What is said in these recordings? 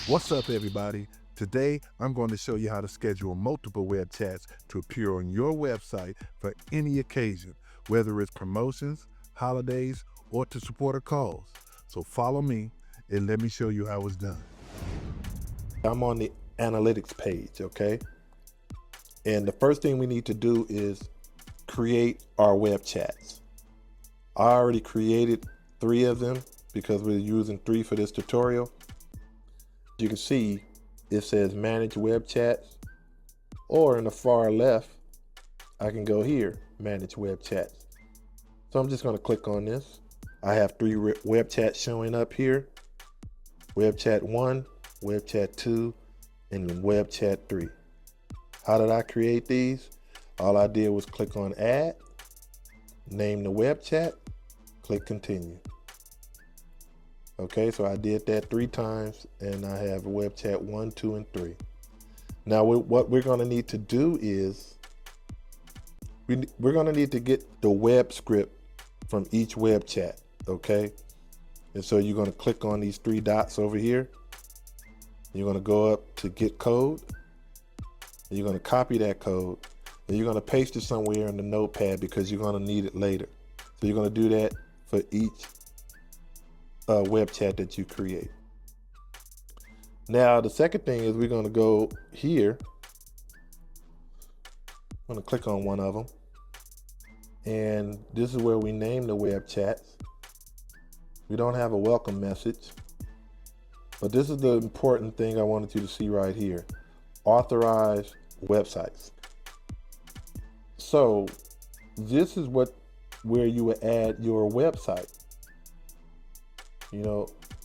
What's up, everybody? Today, I'm going to show you how to schedule multiple web chats to appear on your website for any occasion, whether it's promotions, holidays, or to support a cause. So follow me and let me show you how it's done. I'm on the analytics page, okay? And the first thing we need to do is create our web chats. I already created 3 of them because we're using 3 for this tutorial. You can see it says manage web chats, or in the far left, I can go here, manage web chats. So I'm just going to click on this. I have 3 web chats showing up here. Web chat 1, web chat 2, and web chat 3. How did I create these? All I did was click on add, name the web chat, click continue. Okay, so I did that 3 times and I have web chat 1, 2, and 3. Now what we're going to need to do is we're going to need to get the web script from each web chat, okay? And so you're going to click on these 3 dots over here. You're going to go up to get code. And you're going to copy that code and you're going to paste it somewhere in the notepad because you're going to need it later. So you're going to do that for each web chat that you create. Now the second thing is we're going to go here. I'm going to click on one of them, and this is where we name the web chats. We don't have a welcome message, but this is the important thing I wanted you to see right here: authorize websites. So this is where you would add your website.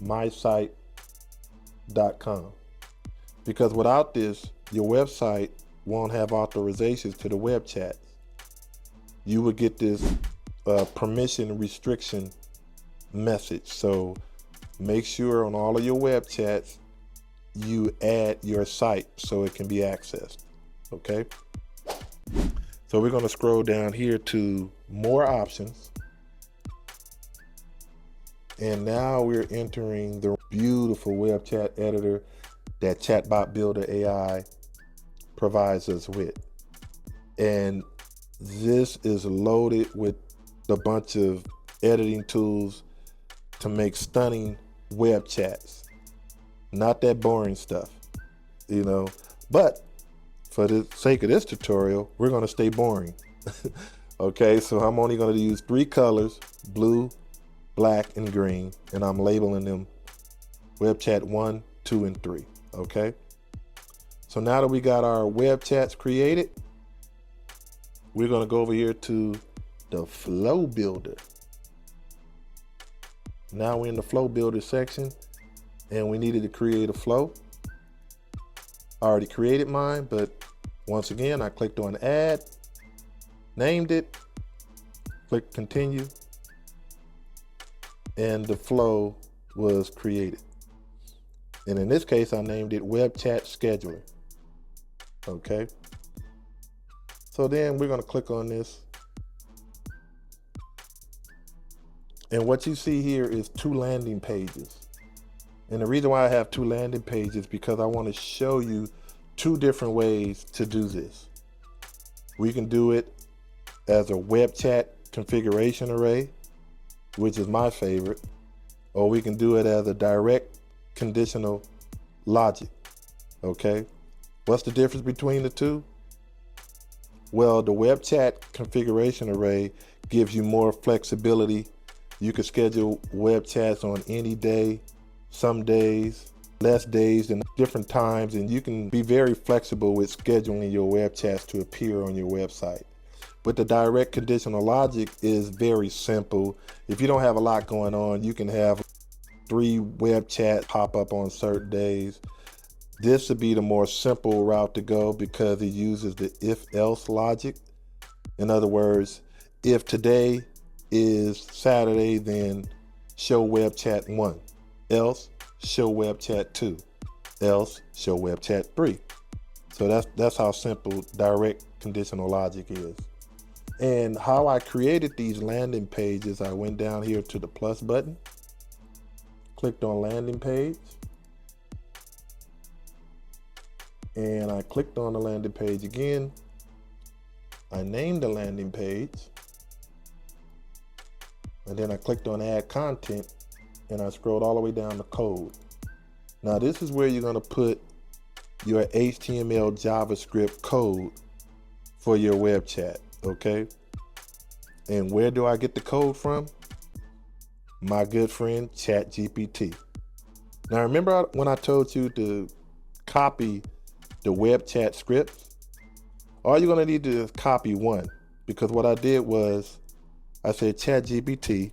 mysite.com, because without this, your website won't have authorizations to the web chats. You would get this permission restriction message. So make sure on all of your web chats you add your site so it can be accessed. Okay, so we're going to scroll down here to more options. And now we're entering the beautiful web chat editor that ChatBot Builder AI provides us with. And this is loaded with a bunch of editing tools to make stunning web chats. Not that boring stuff, but for the sake of this tutorial, we're going to stay boring. Okay, so I'm only going to use 3 colors, blue, black, and green, and I'm labeling them web chat 1, 2, and 3. Okay, so now that we got our web chats created, we're going to go over here to the flow builder. Now we're in the flow builder section, and we needed to create a flow. I already created mine, but once again, I clicked on add, named it, click continue, and the flow was created. And in this case, I named it web chat scheduler. Okay, so then we're going to click on this, and what you see here is 2 landing pages. And the reason why I have 2 landing pages is because I want to show you 2 different ways to do this. We can do it as a web chat configuration array, which is my favorite, or we can do it as a direct conditional logic. Okay, what's the difference between the 2? Well, the web chat configuration array gives you more flexibility. You can schedule web chats on any day, some days, less days, and different times, and you can be very flexible with scheduling your web chats to appear on your website. But the direct conditional logic is very simple. If you don't have a lot going on, you can have 3 web chats pop up on certain days. This would be the more simple route to go because it uses the if-else logic. In other words, if today is Saturday, then show web chat 1, else show web chat 2, else show web chat 3. So that's how simple direct conditional logic is. And how I created these landing pages, I went down here to the plus button, clicked on landing page, And I clicked on the landing page again. I named the landing page. And then I clicked on add content and I scrolled all the way down to code. Now this is where you're going to put your HTML JavaScript code for your web chat, okay? And where do I get the code from? My good friend ChatGPT. Now remember when I told you to copy the web chat script? All you're gonna need to do is copy one, because what I did was I said, ChatGPT,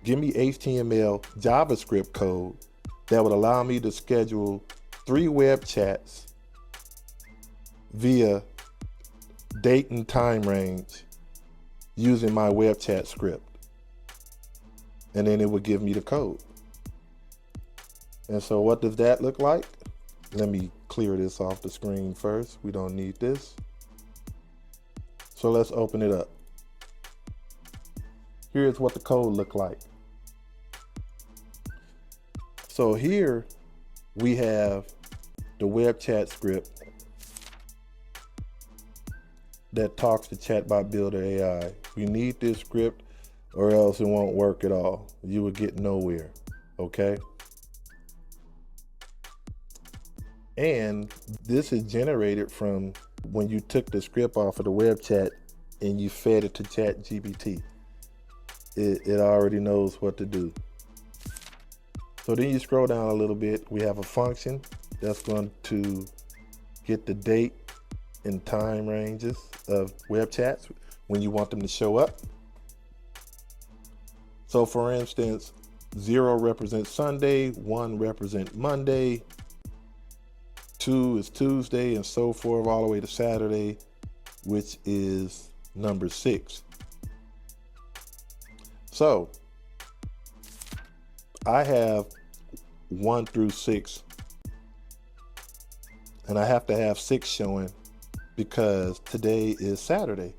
give me HTML JavaScript code that would allow me to schedule 3 web chats via date and time range using my web chat script. And then it would give me the code. And so what does that look like? Let me clear this off the screen first. We don't need this. So let's open it up. Here's what the code looked like. So here we have the web chat script that talks to Chatbot Builder AI. You need this script or else it won't work at all. You will get nowhere, okay? And this is generated from when you took the script off of the web chat and you fed it to ChatGPT. It already knows what to do. So then you scroll down a little bit. We have a function that's going to get the date and time ranges of web chats when you want them to show up. So for instance, 0 represents Sunday, 1 represents Monday, 2 is Tuesday, and so forth all the way to Saturday, which is number 6. So I have 1 through 6, and I have to have 6 showing because today is Saturday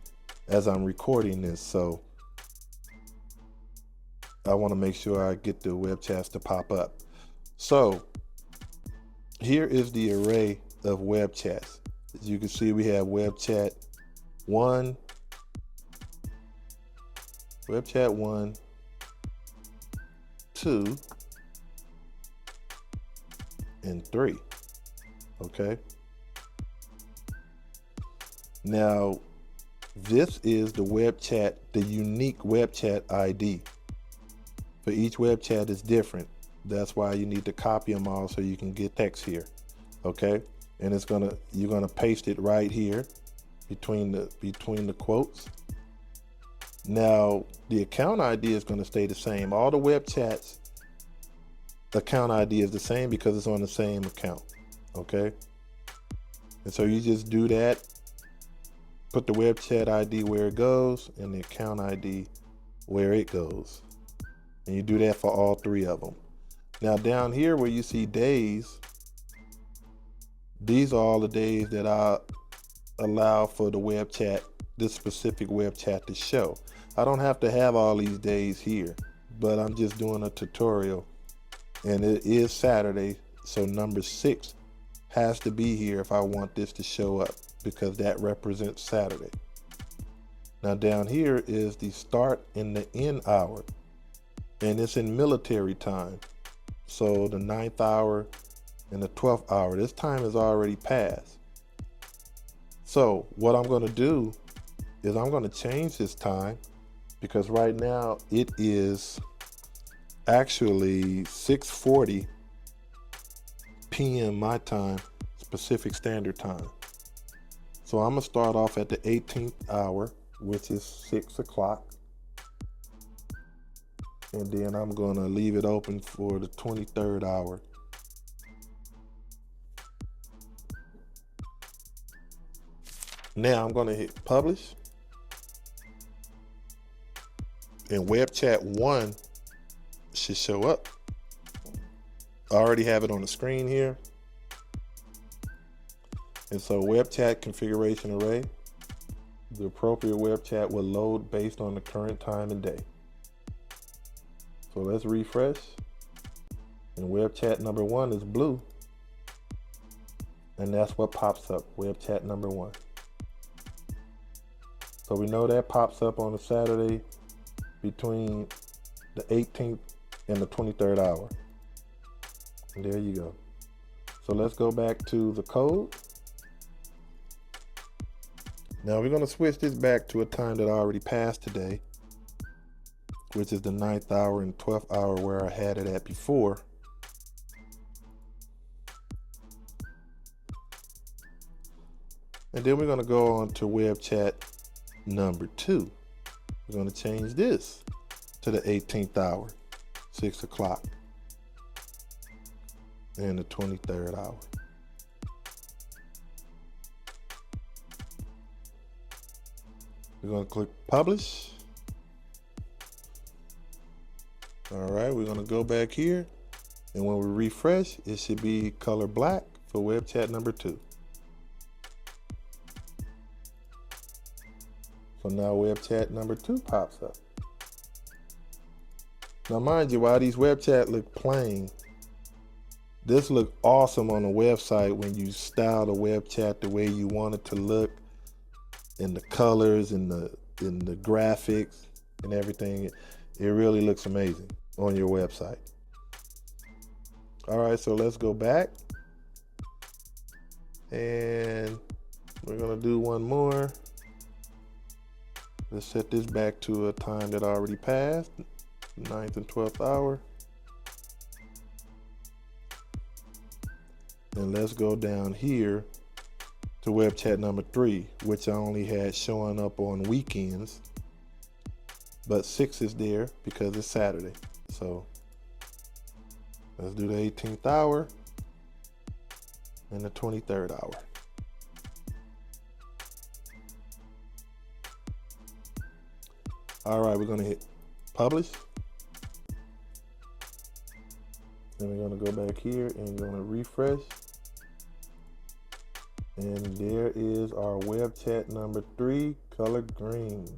as I'm recording this. So I want to make sure I get the web chats to pop up. So here is the array of web chats. As you can see, we have web chat 1, web chat 1, 2, and 3. Okay. Now, this is the web chat, the unique web chat ID. For each web chat is different. That's why you need to copy them all so you can get text here. Okay. And you're gonna paste it right here between the quotes. Now, the account ID is going to stay the same. All the web chats, the account ID is the same because it's on the same account, okay? And so you just do that, put the web chat ID where it goes and the account ID where it goes. And you do that for all 3 of them. Now down here where you see days, these are all the days that I allow for the web chat, this specific web chat to show. I don't have to have all these days here, but I'm just doing a tutorial, and it is Saturday, so number 6 has to be here if I want this to show up because that represents Saturday. Now down here is the start and the end hour, and it's in military time. So the 9th hour and the 12th hour, this time is already passed. So what I'm going to do is I'm going to change this time, because right now it is actually 6:40 p.m. my time, Pacific Standard Time. So I'm gonna start off at the 18th hour, which is 6 o'clock. And then I'm gonna leave it open for the 23rd hour. Now I'm gonna hit publish. And web chat 1 should show up. I already have it on the screen here. And so web chat configuration array, the appropriate web chat will load based on the current time and day. So let's refresh. And web chat number 1 is blue. And that's what pops up, web chat number 1. So we know that pops up on a Saturday between the 18th and the 23rd hour. And there you go. So let's go back to the code. Now we're going to switch this back to a time that I already passed today, which is the 9th hour and 12th hour where I had it at before. And then we're going to go on to web chat number 2. We're going to change this to the 18th hour, 6 o'clock, and the 23rd hour. We're going to click publish. All right, we're going to go back here, and when we refresh, it should be color black for web chat number 2. So now web chat number 2 pops up. Now mind you, while these web chat look plain, this look awesome on the website when you style the web chat the way you want it to look, and the colors and the graphics and everything. It really looks amazing on your website. All right, so let's go back, and we're gonna do one more. Let's set this back to a time that already passed, 9th and 12th hour. And let's go down here to web chat number 3, which I only had showing up on weekends, but 6 is there because it's Saturday. So let's do the 18th hour and the 23rd hour. All right, we're gonna hit publish. Then we're gonna go back here and gonna refresh. And there is our web chat number 3, color green.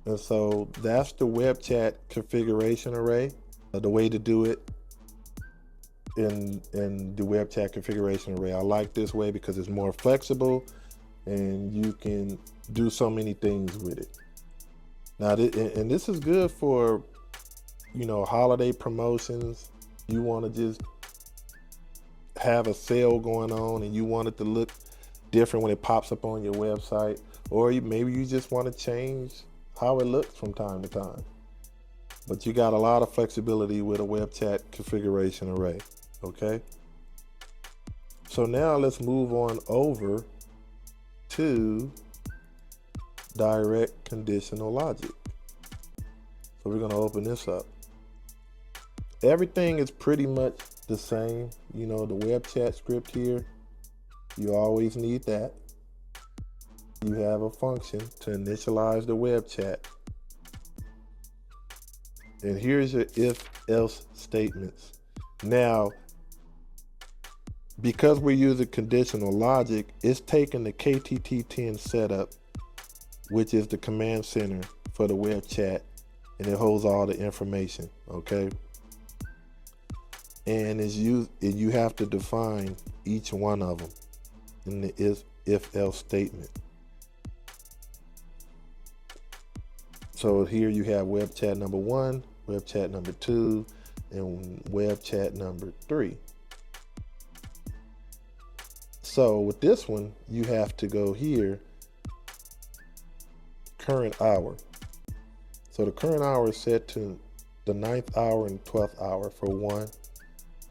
And so that's the web chat configuration array. The way to do it in the web chat configuration array. I like this way because it's more flexible and you can do so many things with it. Now, this is good for, you know, holiday promotions. You want to just have a sale going on and you want it to look different when it pops up on your website, or maybe you just want to change how it looks from time to time. But you got a lot of flexibility with a web chat configuration array, okay? So now let's move on over to direct conditional logic. So we're going to open this up. Everything is pretty much the same. You know, the web chat script here, you always need that. You have a function to initialize the web chat. And here's your if-else statements. Now, because we're using conditional logic, it's taking the KTT10 setup, which is the command center for the web chat, and it holds all the information, okay? And you have to define each one of them in the if-else statement. So here you have web chat number 1, web chat number 2, and web chat number 3. So with this one, you have to go here, current hour. So the current hour is set to the 9th hour and 12th hour for 1.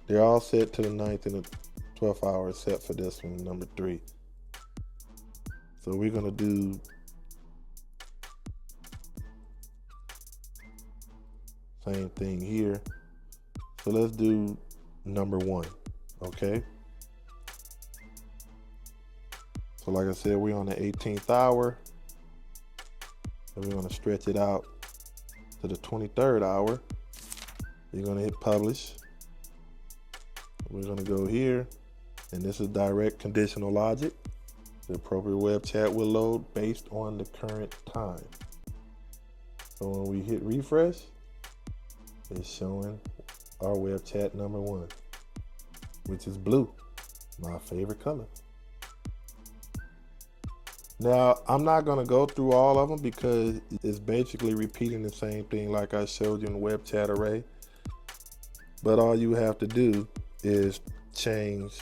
They're all set to the 9th and the 12th hour except for this one, number 3. So we're gonna do same thing here. So let's do number 1, okay? So like I said, we're on the 18th hour, and we're gonna stretch it out to the 23rd hour. You're gonna hit publish. We're gonna go here, and this is direct conditional logic. The appropriate web chat will load based on the current time. So when we hit refresh, it's showing our web chat number 1, which is blue. my favorite color. Now, I'm not going to go through all of them because it's basically repeating the same thing like I showed you in the web chat array. But all you have to do is change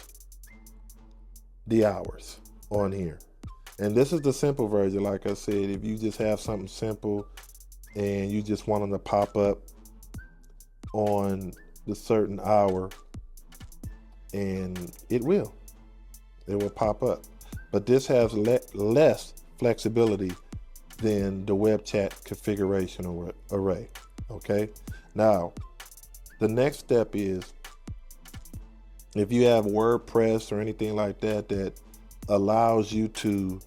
the hours on here. And this is the simple version. Like I said, if you just have something simple and you just want them to pop up on the certain hour, and it will pop up. But this has less flexibility than the web chat configuration array. Okay, now the next step is, if you have WordPress or anything like that that allows you to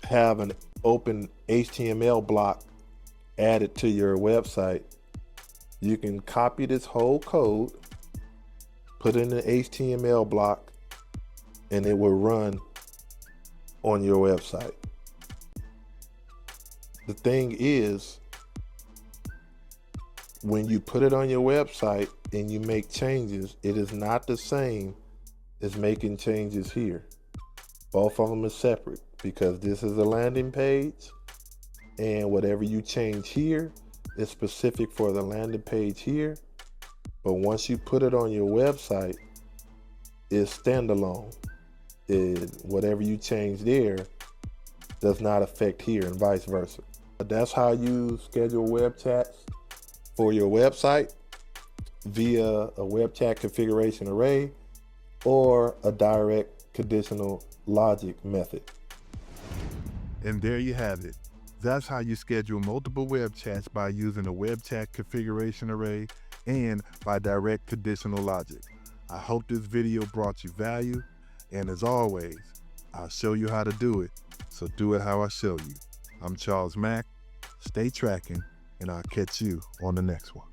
have an open HTML block added to your website, you can copy this whole code, put it in the HTML block, and it will run on your website. The thing is, when you put it on your website and you make changes, it is not the same as making changes here. Both of them are separate, because this is a landing page, and whatever you change here is specific for the landing page here. But once you put it on your website, it's standalone. Whatever you change there does not affect here, and vice versa. That's how you schedule web chats for your website, via a web chat configuration array or a direct conditional logic method. And there you have it. That's how you schedule multiple web chats by using a web chat configuration array and by direct conditional logic. I hope this video brought you value, and as always, I'll show you how to do it, so do it how I show you. I'm Charles Mack. Stay tracking, and I'll catch you on the next one.